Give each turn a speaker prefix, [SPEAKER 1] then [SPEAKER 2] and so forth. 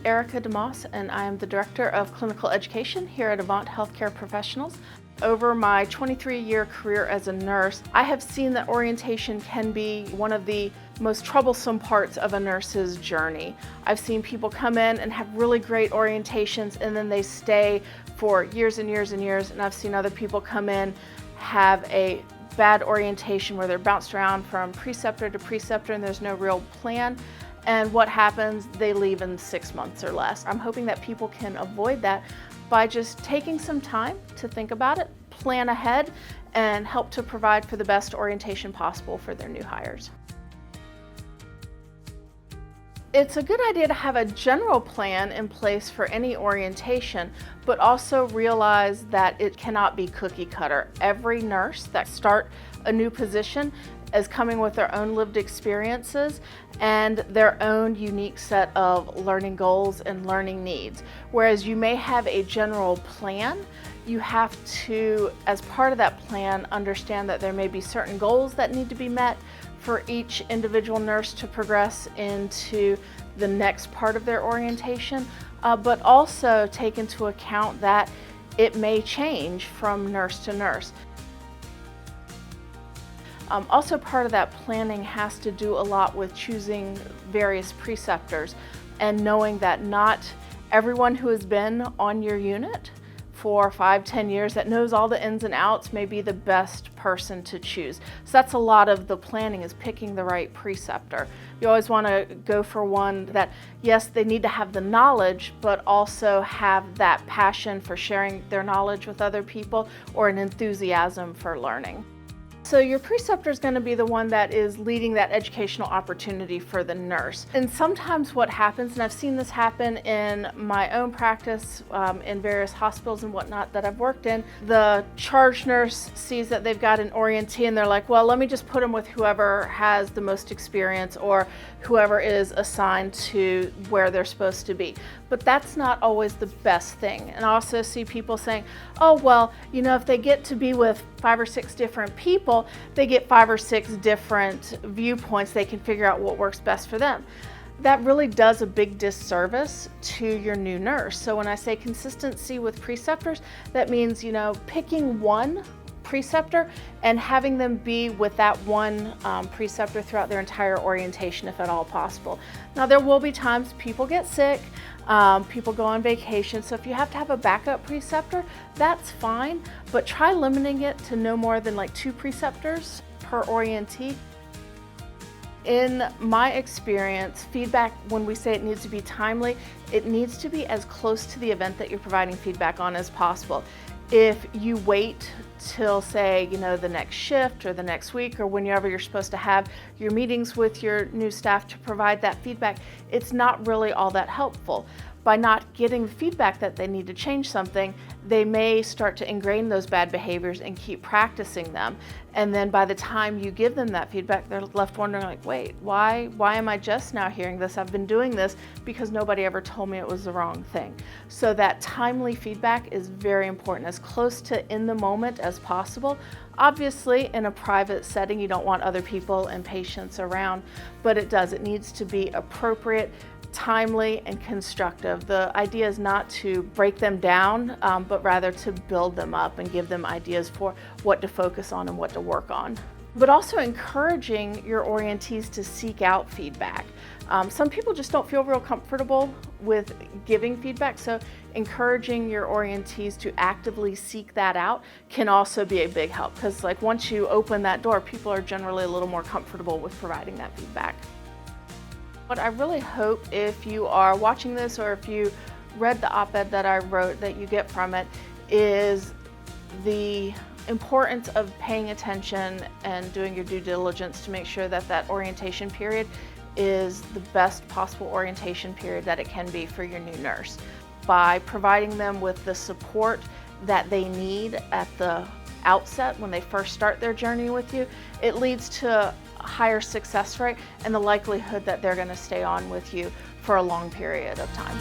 [SPEAKER 1] Erica DeMoss, and I am the Director of Clinical Education here at Avant Healthcare Professionals. Over my 23-year career as a nurse, I have seen that orientation can be one of the most troublesome parts of a nurse's journey. I've seen people come in and have really great orientations and then they stay for years and years and years, and I've seen other people come in, have a bad orientation where they're bounced around from preceptor to preceptor and there's no real plan. And what happens? They leave in 6 months or less. I'm hoping that people can avoid that by just taking some time to think about it, plan ahead, and help to provide for the best orientation possible for their new hires. It's a good idea to have a general plan in place for any orientation, but also realize that it cannot be cookie cutter. Every nurse that starts a new position is coming with their own lived experiences and their own unique set of learning goals and learning needs. Whereas you may have a general plan, you have to, as part of that plan, understand that there may be certain goals that need to be met for each individual nurse to progress into the next part of their orientation, but also take into account that it may change from nurse to nurse. Also, part of that planning has to do a lot with choosing various preceptors and knowing that not everyone who has been on your unit for 5-10 years that knows all the ins and outs may be the best person to choose. So that's a lot of the planning, is picking the right preceptor. You always want to go for one that, yes, they need to have the knowledge, but also have that passion for sharing their knowledge with other people or an enthusiasm for learning. So your preceptor is going to be the one that is leading that educational opportunity for the nurse. And sometimes what happens, and I've seen this happen in my own practice in various hospitals and whatnot that I've worked in, the charge nurse sees that they've got an orientee and they're like, well, let me just put them with whoever has the most experience or whoever is assigned to where they're supposed to be. But that's not always the best thing. And I also see people saying, oh, well, you know, if they get to be with 5 or 6 different people, they get 5 or 6 different viewpoints. They can figure out what works best for them. That really does a big disservice to your new nurse. So when I say consistency with preceptors, that means, you know, picking one preceptor and having them be with that one preceptor throughout their entire orientation, if at all possible. Now, there will be times people get sick, people go on vacation, so if you have to have a backup preceptor, that's fine, but try limiting it to no more than like 2 preceptors per orientee. In my experience, feedback, when we say it needs to be timely, it needs to be as close to the event that you're providing feedback on as possible. If you wait till, say, you know, the next shift or the next week or whenever you're supposed to have your meetings with your new staff to provide that feedback, it's not really all that helpful. By not getting the feedback that they need to change something, they may start to ingrain those bad behaviors and keep practicing them. And then by the time you give them that feedback, they're left wondering, like, wait, why am I just now hearing this? I've been doing this because nobody ever told me it was the wrong thing. So that timely feedback is very important, as close to in the moment as possible. Obviously, in a private setting, you don't want other people and patients around, but it needs to be appropriate, timely, and constructive. The idea is not to break them down, but rather to build them up and give them ideas for what to focus on and what to work on. But also encouraging your orientees to seek out feedback. Some people just don't feel real comfortable with giving feedback, so encouraging your orientees to actively seek that out can also be a big help, because like once you open that door, people are generally a little more comfortable with providing that feedback. What I really hope, if you are watching this or if you read the op-ed that I wrote, that you get from it is the importance of paying attention and doing your due diligence to make sure that that orientation period is the best possible orientation period that it can be for your new nurse. By providing them with the support that they need at the outset when they first start their journey with you, it leads to higher success rate and the likelihood that they're going to stay on with you for a long period of time.